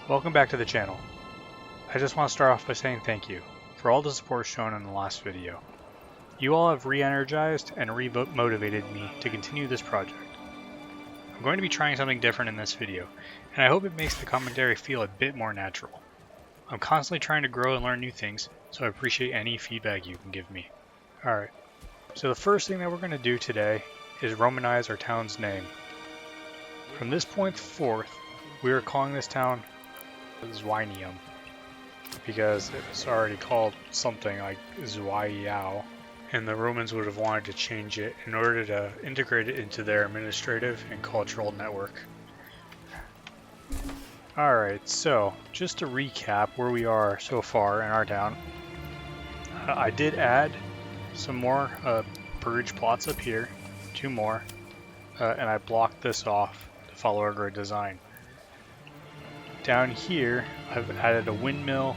Welcome back to the channel. I just want to start off by saying thank you for all the support shown in the last video. You all have re-energized and re-motivated me to continue this project. I'm going to be trying something different in this video, and I hope it makes the commentary feel a bit more natural. I'm constantly trying to grow and learn new things, so I appreciate any feedback you can give me. Alright, so the first thing that we're going to do today is Romanize our town's name. From this point forth, we are calling this town Zwinium, because it's already called something like Zweiau, and the Romans would have wanted to change it in order to integrate it into their administrative and cultural network. Alright, so just to recap where we are so far in our town, I did add some more purge plots up here, 2 more, and I blocked this off to follow our grid design. Down here, I've added a windmill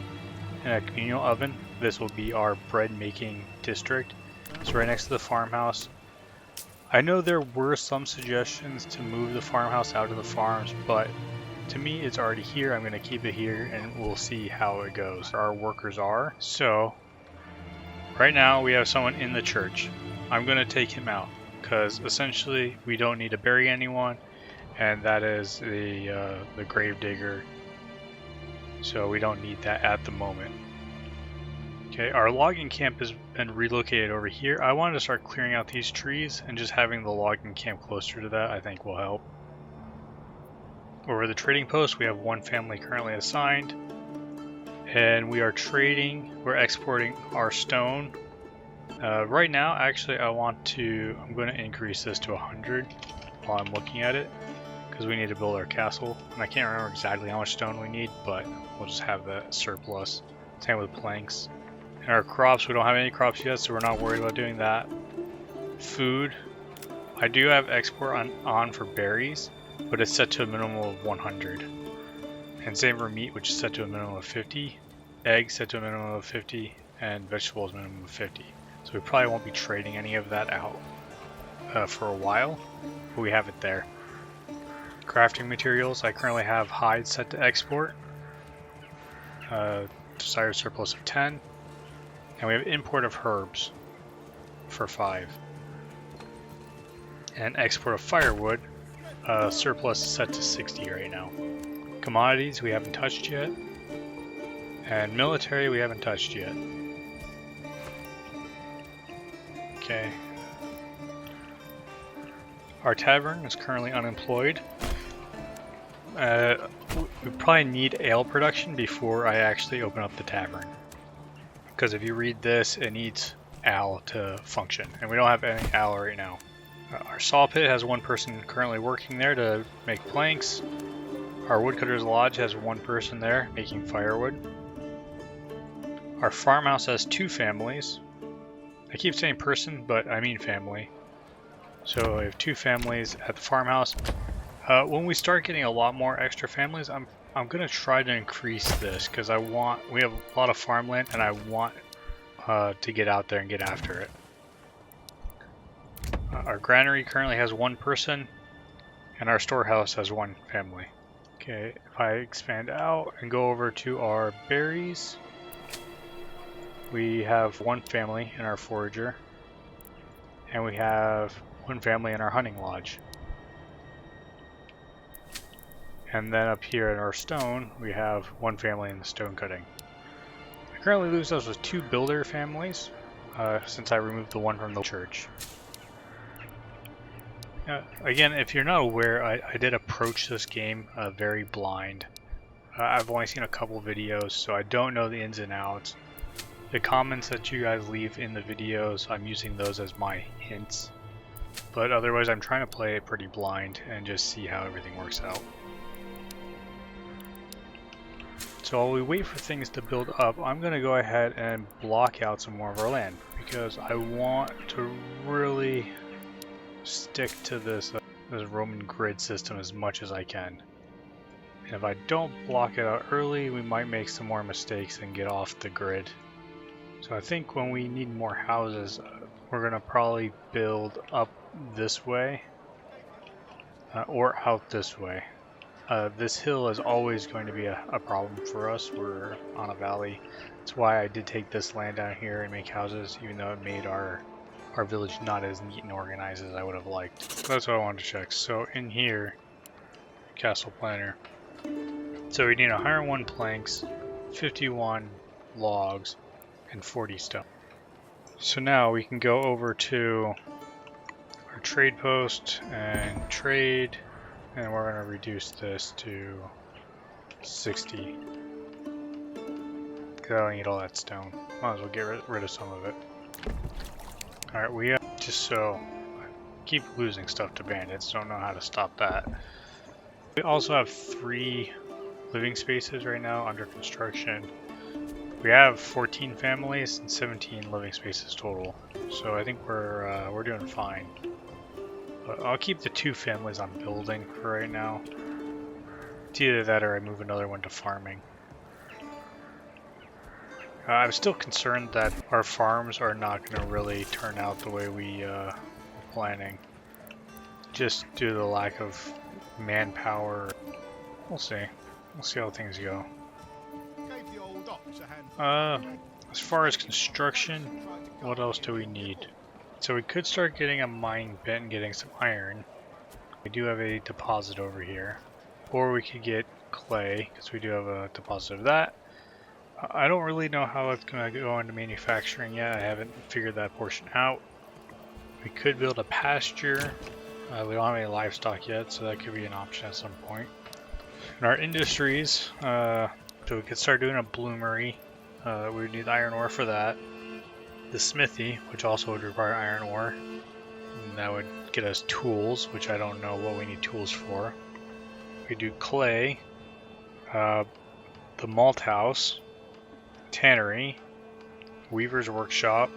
and a communal oven. This will be our bread making district. It's right next to the farmhouse. I know there were some suggestions to move the farmhouse out of the farms, but to me it's already here. I'm going to keep it here and we'll see how it goes. Our workers are. So right now we have someone in the church. I'm going to take him out because essentially we don't need to bury anyone, and that is the grave digger. So we don't need that at the moment. Okay, our logging camp has been relocated over here. I wanted to start clearing out these trees, and just having the logging camp closer to that I think will help. Over the trading post, we have 1 family currently assigned, and we are trading. We're exporting our stone. Right now, actually, I'm going to increase this to 100 while I'm looking at it, because we need to build our castle, and I can't remember exactly how much stone we need, but we'll just have that surplus. Same with planks. And our crops, we don't have any crops yet, so we're not worried about doing that. Food, I do have export on for berries, but it's set to a minimum of 100. And same for meat, which is set to a minimum of 50. Eggs set to a minimum of 50, and vegetables minimum of 50. So we probably won't be trading any of that out for a while, but we have it there. Crafting materials, I currently have hide set to export, desired surplus of 10, and we have import of herbs for 5, and export of firewood, surplus is set to 60 right now. Commodities we haven't touched yet, and military we haven't touched yet. Okay. Our tavern is currently unemployed. We probably need ale production before I actually open up the tavern, because if you read this, it needs ale to function, and we don't have any ale right now. Our saw pit has 1 person currently working there to make planks. Our woodcutter's lodge has 1 person there making firewood. Our farmhouse has 2 families. I keep saying person, but I mean family. So we have 2 families at the farmhouse. When we start getting a lot more extra families, I'm gonna try to increase this, because we have a lot of farmland and I want to get out there and get after it. Our granary currently has 1 person, and our storehouse has 1 family. Okay, if I expand out and go over to our berries, we have 1 family in our forager, and we have 1 family in our hunting lodge. And then up here in our stone, we have 1 family in the stone cutting. I currently leave us with 2 builder families, since I removed the 1 from the church. Again, if you're not aware, I did approach this game very blind. I've only seen a couple videos, so I don't know the ins and outs. The comments that you guys leave in the videos, I'm using those as my hints. But otherwise, I'm trying to play it pretty blind and just see how everything works out. So while we wait for things to build up, I'm going to go ahead and block out some more of our land, because I want to really stick to this Roman grid system as much as I can. And if I don't block it out early, we might make some more mistakes and get off the grid. So I think when we need more houses, we're going to probably build up this way or out this way. This hill is always going to be a problem for us. We're on a valley. That's why I did take this land down here and make houses, even though it made our village not as neat and organized as I would have liked. That's what I wanted to check. So in here, castle planner. So we need 101 planks, 51 logs, and 40 stone. So now we can go over to our trade post and trade, and we're going to reduce this to 60. Because I don't need all that stone. Might as well get rid of some of it. Alright, we just so I keep losing stuff to bandits, don't know how to stop that. We also have 3 living spaces right now under construction. We have 14 families and 17 living spaces total, so I think we're doing fine. But I'll keep the 2 families I'm building for right now. It's either that or I move another one to farming. I'm still concerned that our farms are not going to really turn out the way we were planning, just due to the lack of manpower. We'll see. We'll see how things go. As far as construction, what else do we need? So we could start getting a mining pit and getting some iron. We do have a deposit over here. Or we could get clay, because we do have a deposit of that. I don't really know how it's going to go into manufacturing yet. I haven't figured that portion out. We could build a pasture. We don't have any livestock yet, so that could be an option at some point. In our industries, so we could start doing a bloomery. We would need iron ore for that. The smithy, which also would require iron ore. And that would get us tools, which I don't know what we need tools for. We do clay, the malt house, tannery, weaver's workshop,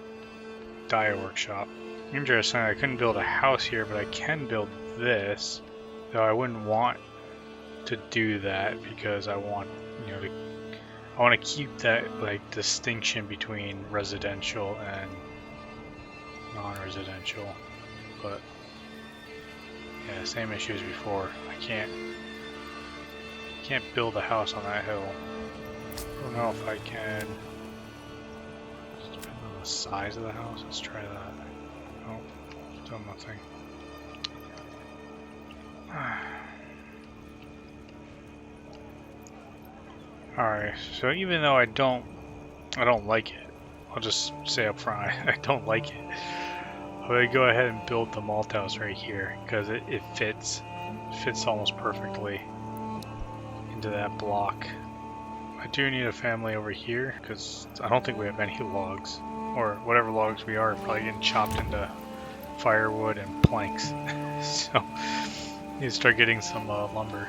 dye workshop. Interesting, I couldn't build a house here, but I can build this. Though I wouldn't want to do that because I want, you know, I want to keep that like distinction between residential and non-residential. But yeah, same issue as before. I can't build a house on that hill. I don't know if I can. Just depend on the size of the house. Let's try that. Nope, still nothing. Alright, so even though I don't like it, I'll just say up front, I don't like it. I'm gonna go ahead and build the malt house right here because it fits almost perfectly into that block. I do need a family over here because I don't think we have any logs, or whatever logs we are probably getting chopped into firewood and planks. So need to start getting some lumber.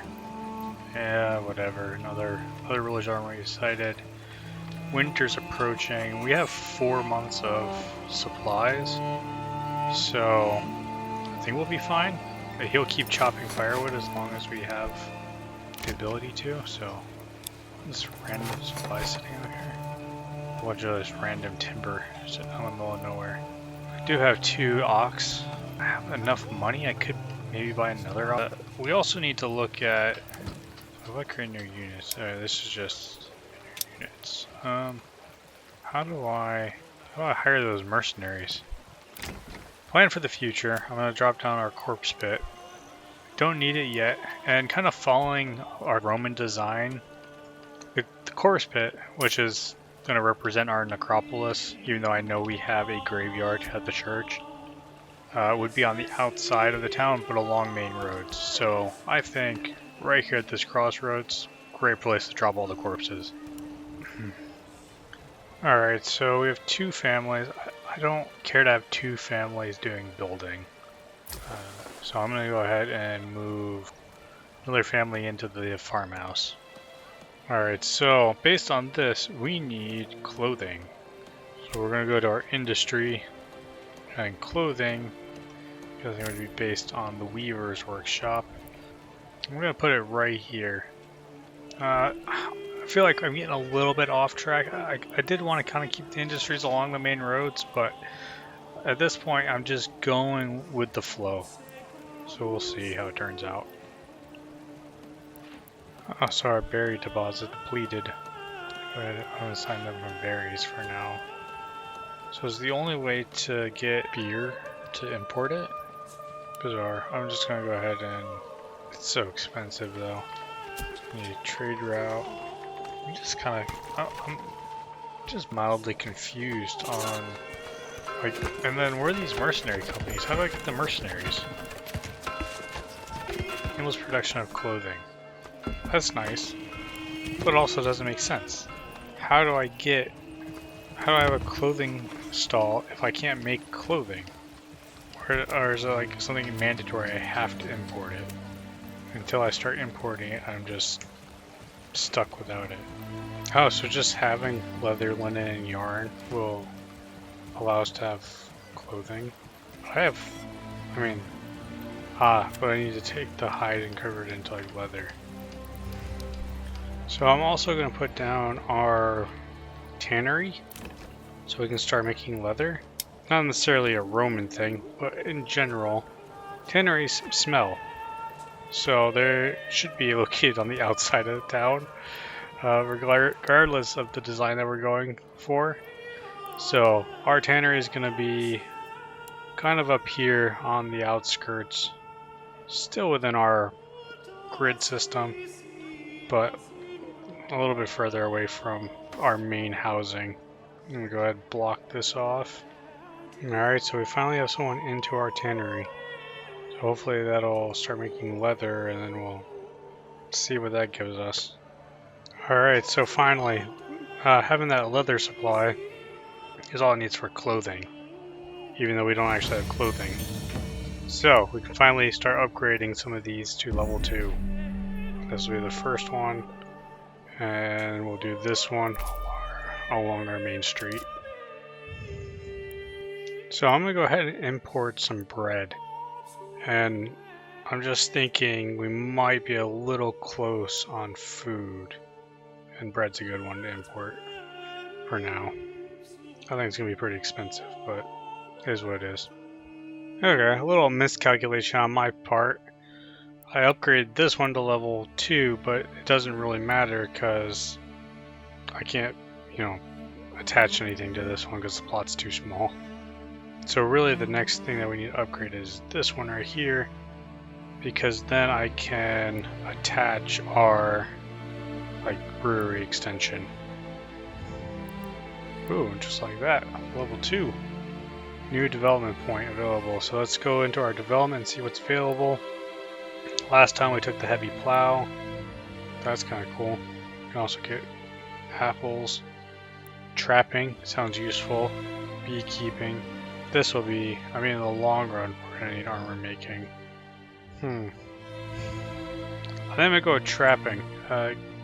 Yeah, whatever. Other village armory sighted. Winter's approaching. We have 4 months of supplies, so I think we'll be fine. He'll keep chopping firewood as long as we have the ability to. So this random supply sitting out here. A bunch of this random timber sitting out in the middle of nowhere. I do have 2 ox. I have enough money. I could maybe buy another ox. We also need to look at. How do I create new units? This is just units. How do I hire those mercenaries? Plan for the future. I'm gonna drop down our corpse pit. Don't need it yet, and kind of following our Roman design. The corpse pit, which is gonna represent our necropolis, even though I know we have a graveyard at the church, would be on the outside of the town, but along main roads. So I think. Right here at this crossroads, great place to drop all the corpses. Alright, so we have 2 families. I don't care to have 2 families doing building. So I'm going to go ahead and move another family into the farmhouse. Alright, so based on this, we need clothing. So we're going to go to our industry and clothing. Because it would be based on the weaver's workshop. I'm going to put it right here. I feel like I'm getting a little bit off track. I did want to kind of keep the industries along the main roads, but at this point I'm just going with the flow. So we'll see how it turns out. Oh, so our berry deposit depleted. Go ahead, I'm gonna sign them for berries for now. So is the only way to get beer to import it? Bizarre. I'm just gonna go ahead and... It's so expensive though. Need a trade route. I'm just kind of... I'm just mildly confused on... Like, and then where are these mercenary companies? How do I get the mercenaries? Endless production of clothing. That's nice. But it also doesn't make sense. How do I have a clothing stall if I can't make clothing? Or is it like something mandatory? I have to import it. Until I start importing it, I'm just stuck without it. Oh, so just having leather, linen, and yarn will allow us to have clothing. But I need to take the hide and convert it into like leather. So I'm also going to put down our tannery so we can start making leather. Not necessarily a Roman thing, but in general, tanneries smell. So they should be located on the outside of the town, regardless of the design that we're going for. So our tannery is going to be kind of up here on the outskirts, still within our grid system, but a little bit further away from our main housing. I'm going to go ahead and block this off. Alright, so we finally have someone into our tannery. So hopefully that'll start making leather and then we'll see what that gives us. Alright, so finally, having that leather supply is all it needs for clothing, even though we don't actually have clothing. So we can finally start upgrading some of these to level 2. This will be the first one, and we'll do this one along our main street. So I'm going to go ahead and import some bread, and I'm just thinking we might be a little close on food, and bread's a good one to import for now. I think it's going to be pretty expensive, but it is what it is. Okay, a little miscalculation on my part. I upgraded this one to level 2, but it doesn't really matter because I can't, attach anything to this one because the plot's too small. So really the next thing that we need to upgrade is this one right here, because then I can attach our brewery extension. Ooh, just like that, level 2. New development point available. So let's go into our development and see what's available. Last time we took the heavy plow. That's kind of cool. You can also get apples. Trapping sounds useful. Beekeeping. This will be, in the long run, we're going to need armor making. I think I'm going to go with trapping.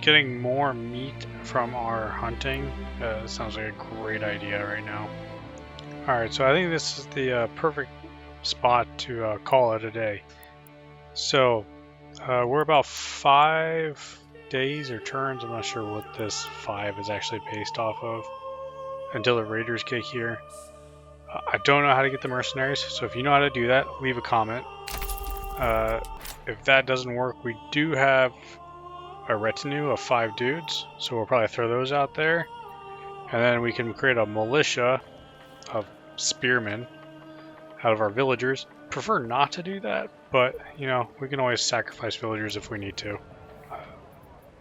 Getting more meat from our hunting sounds like a great idea right now. Alright, so I think this is the perfect spot to call it a day. So, we're about 5 days or turns, I'm not sure what this 5 is actually based off of, until the raiders get here. I don't know how to get the mercenaries, so if you know how to do that, leave a comment. If that doesn't work, we do have a retinue of 5 dudes, so we'll probably throw those out there. And then we can create a militia of spearmen out of our villagers. Prefer not to do that, but, we can always sacrifice villagers if we need to.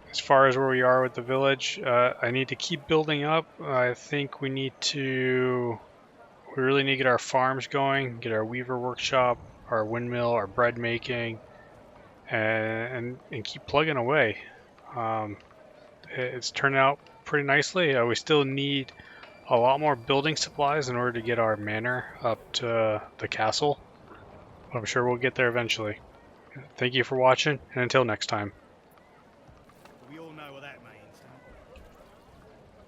As far as where we are with the village, I need to keep building up. I think we really need to get our farms going, get our weaver workshop, our windmill, our bread making, and keep plugging away. It's turned out pretty nicely. We still need a lot more building supplies in order to get our manor up to the castle. I'm sure we'll get there eventually. Thank you for watching, and until next time.